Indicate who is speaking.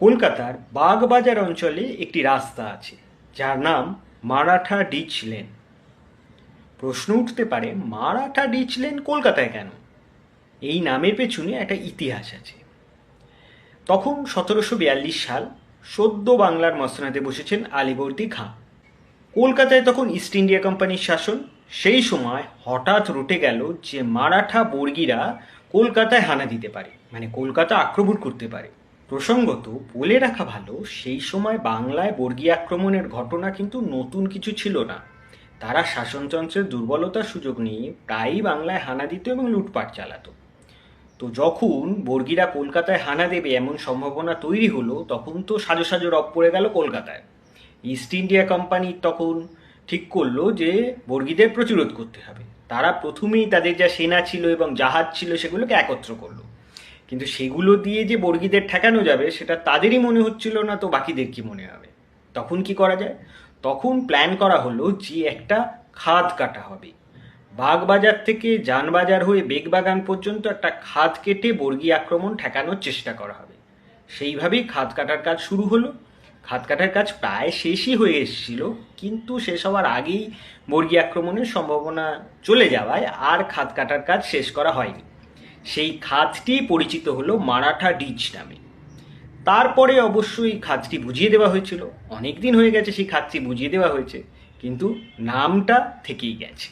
Speaker 1: কলকাতার বাগবাজার অঞ্চলে একটি রাস্তা আছে যার নাম মারাঠা ডিচ লেন। প্রশ্ন উঠতে পারে, মারাঠা ডিচ লেন কলকাতায় কেন? এই নামের পেছনে একটা ইতিহাস আছে। তখন 1742 সাল, সদ্য বাংলার মসনদে বসেছেন আলীবর্দী খাঁ। কলকাতায় তখন ইস্ট ইন্ডিয়া কোম্পানির শাসন। সেই সময় হঠাৎ রটে গেল যে মারাঠা বর্গীরা কলকাতায় হানা দিতে পারে, মানে কলকাতা আক্রমণ করতে পারে। প্রসঙ্গত বলে রাখা ভালো, সেই সময় বাংলায় বর্গী আক্রমণের ঘটনা কিন্তু নতুন কিছু ছিল না। তারা শাসনতন্ত্রের দুর্বলতার সুযোগ নিয়ে প্রায়ই বাংলায় হানা দিত এবং লুটপাট চালাতো। তো যখন বর্গীরা কলকাতায় হানা দেবে এমন সম্ভাবনা তৈরি হলো, তখন তো সাজো সাজো রব পড়ে গেল কলকাতায়। ইস্ট ইন্ডিয়া কোম্পানি তখন ঠিক করলো যে বর্গীদের প্রতিরোধ করতে হবে। তারা প্রথমেই তাদের যা সেনা ছিল এবং জাহাজ ছিল সেগুলোকে একত্র করলো, কিন্তু সেগুলো দিয়ে যে বর্গীদের ঠেকানো যাবে সেটা তাদেরই মনে হচ্ছিল না, তো বাকিদের কি মনে হবে? তখন কি করা যায়? তখন প্ল্যান করা হলো যে একটা খাদ কাটা হবে। বাগবাজার থেকে জানবাজার হয়ে বেগবাগান পর্যন্ত একটা খাদ কেটে বর্গী আক্রমণ ঠেকানোর চেষ্টা করা হবে। সেইভাবেই খাদ কাটার কাজ শুরু হলো। খাদ কাটার কাজ প্রায় শেষই হয়ে এসেছিল, কিন্তু শেষ হওয়ার আগেই বর্গী আক্রমণের সম্ভাবনা চলে যাওয়ায় আর খাদ কাটার কাজ শেষ করা হয়নি। সেই খাদটি পরিচিত হলো মারাঠা ডিচ নামে। তারপরে অবশ্যই খাদটি বুঝিয়ে দেওয়া হয়েছিল। অনেক দিন হয়ে গেছে সেই খাদটি বুঝিয়ে দেওয়া হয়েছে, কিন্তু নামটা থেকেই গেছে।